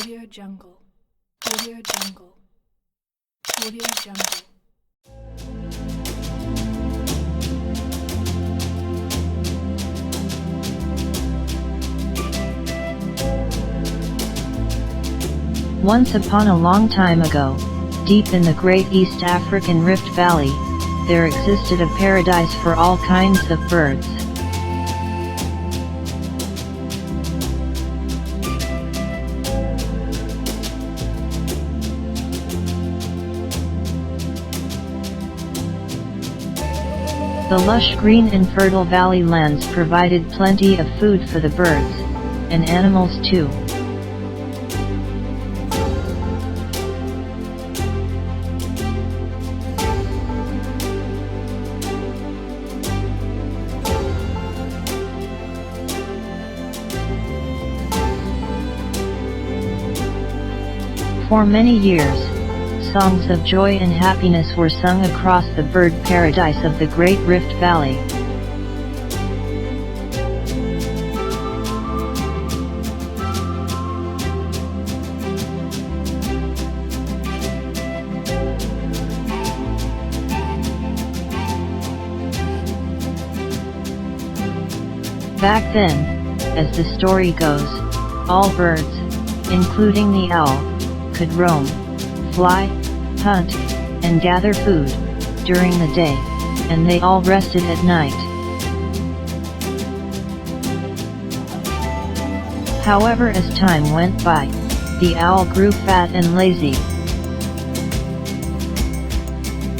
Audio Jungle. Audio Jungle. Audio Jungle. Once upon a long time ago, deep in the great East African Rift Valley, there existed a paradise for all kinds of birds. The lush green and fertile valley lands provided plenty of food for the birds, and animals too. For many years, songs of joy and happiness were sung across the bird paradise of the Great Rift Valley. Back then, as the story goes, all birds, including the owl, could roam, fly, hunt, and gather food during the day, and they all rested at night. However, as time went by, the owl grew fat and lazy.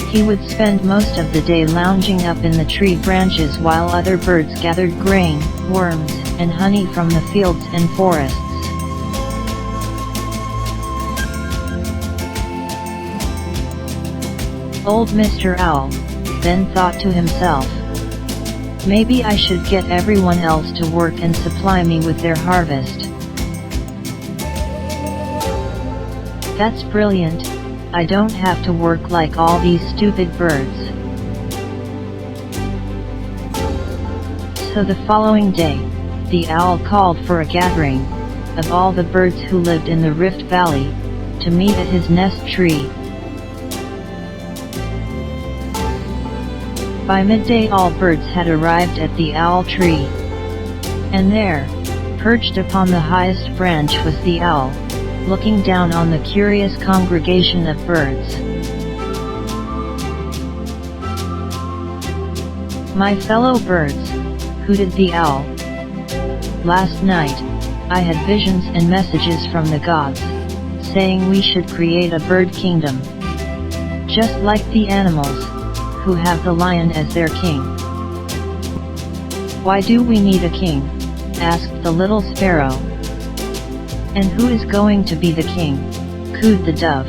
He would spend most of the day lounging up in the tree branches while other birds gathered grain, worms, and honey from the fields and forests. Old Mr. Owl then thought to himself, maybe I should get everyone else to work and supply me with their harvest. That's brilliant, I don't have to work like all these stupid birds. So the following day, the owl called for a gathering of all the birds who lived in the Rift Valley to meet at his nest tree. By midday all birds had arrived at the owl tree. And there, perched upon the highest branch was the owl, looking down on the curious congregation of birds. My fellow birds, hooted the owl. Last night, I had visions and messages from the gods, saying we should create a bird kingdom. Just like the animals, who have the lion as their king. Why do we need a king? Asked the little sparrow. And who is going to be the king? Cooed the dove.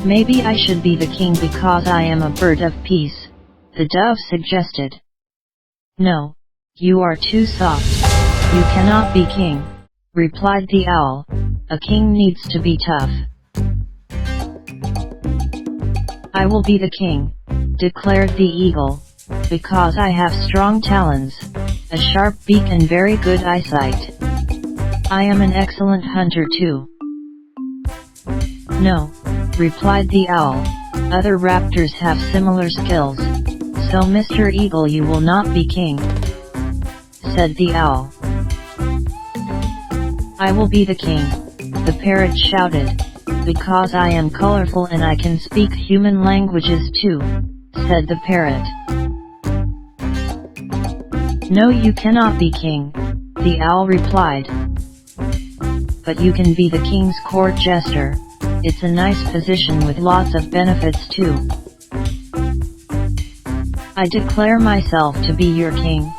Maybe I should be the king because I am a bird of peace, the dove suggested. No, you are too soft, you cannot be king, replied the owl, a king needs to be tough. I will be the king, declared the eagle, because I have strong talons, a sharp beak and very good eyesight. I am an excellent hunter too. No, replied the owl, other raptors have similar skills, so Mr. Eagle you will not be king, said the owl. I will be the king, the parrot shouted, because I am colorful and I can speak human languages too, said the parrot. No, you cannot be king, the owl replied. But you can be the king's court jester, it's a nice position with lots of benefits too. I declare myself to be your king,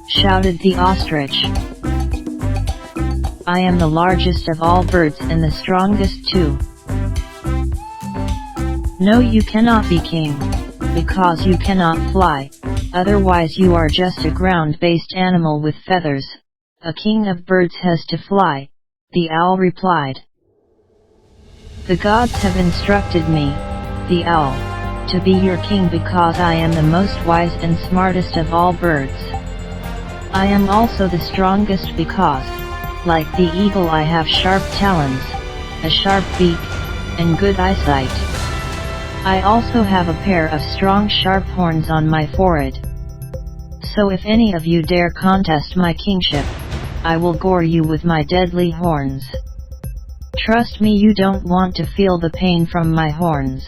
shouted the ostrich. I am the largest of all birds and the strongest too. No, you cannot be king, because you cannot fly, otherwise you are just a ground-based animal with feathers. A king of birds has to fly, the owl replied. The gods have instructed me, the owl, to be your king because I am the most wise and smartest of all birds. I am also the strongest because, Like the eagle I have sharp talons, a sharp beak, and good eyesight. I also have a pair of strong sharp horns on my forehead. So if any of you dare contest my kingship, I will gore you with my deadly horns. Trust me, you don't want to feel the pain from my horns."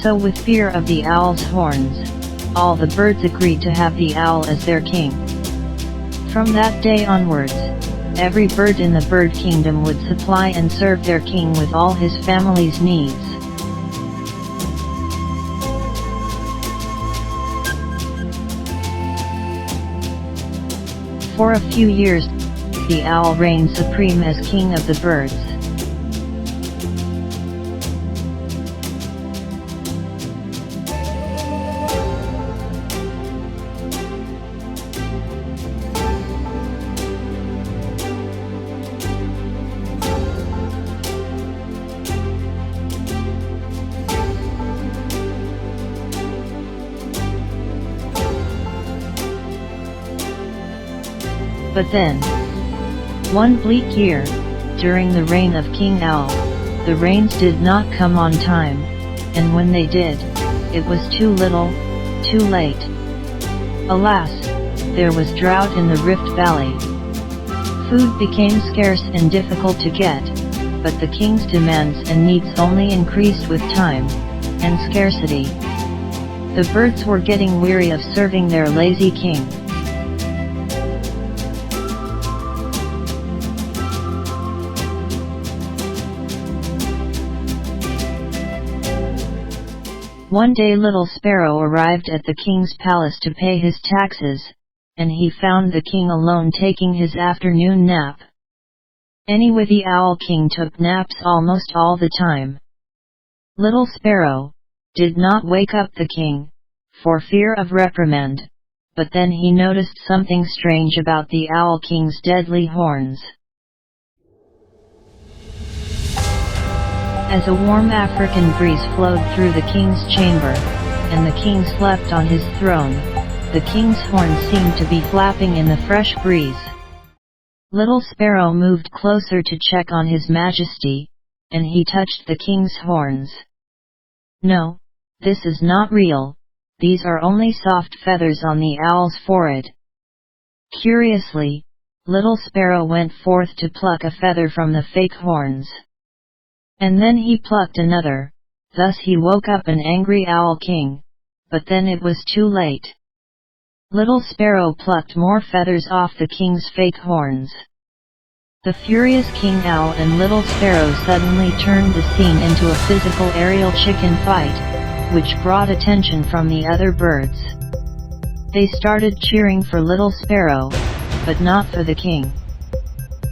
So with fear of the owl's horns, all the birds agreed to have the owl as their king. From that day onwards, every bird in the bird kingdom would supply and serve their king with all his family's needs. For a few years, the owl reigned supreme as king of the birds. But then, one bleak year, during the reign of King Owl, the rains did not come on time, and when they did, it was too little, too late. Alas, there was drought in the Rift Valley. Food became scarce and difficult to get, but the king's demands and needs only increased with time and scarcity. The birds were getting weary of serving their lazy king. One day Little Sparrow arrived at the king's palace to pay his taxes, and he found the king alone taking his afternoon nap. Anyway, the Owl King took naps almost all the time. Little Sparrow did not wake up the king, for fear of reprimand, but then he noticed something strange about the Owl King's deadly horns. As a warm African breeze flowed through the king's chamber, and the king slept on his throne, the king's horns seemed to be flapping in the fresh breeze. Little Sparrow moved closer to check on his majesty, and he touched the king's horns. "No, this is not real, these are only soft feathers on the owl's forehead." Curiously, Little Sparrow went forth to pluck a feather from the fake horns. And then he plucked another, thus he woke up an angry Owl King, but then it was too late. Little Sparrow plucked more feathers off the king's fake horns. The furious King Owl and Little Sparrow suddenly turned the scene into a physical aerial chicken fight, which brought attention from the other birds. They started cheering for Little Sparrow, but not for the king.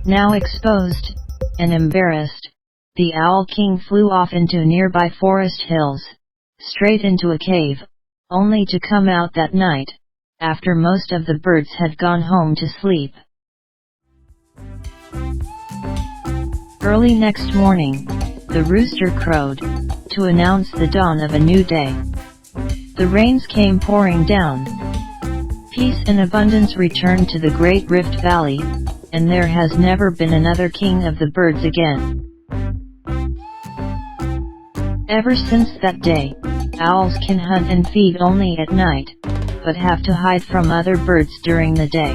Now exposed and embarrassed, the Owl King flew off into nearby forest hills, straight into a cave, only to come out that night, after most of the birds had gone home to sleep. Early next morning, the rooster crowed, to announce the dawn of a new day. The rains came pouring down. Peace and abundance returned to the Great Rift Valley, and there has never been another king of the birds again. Ever since that day, owls can hunt and feed only at night, but have to hide from other birds during the day.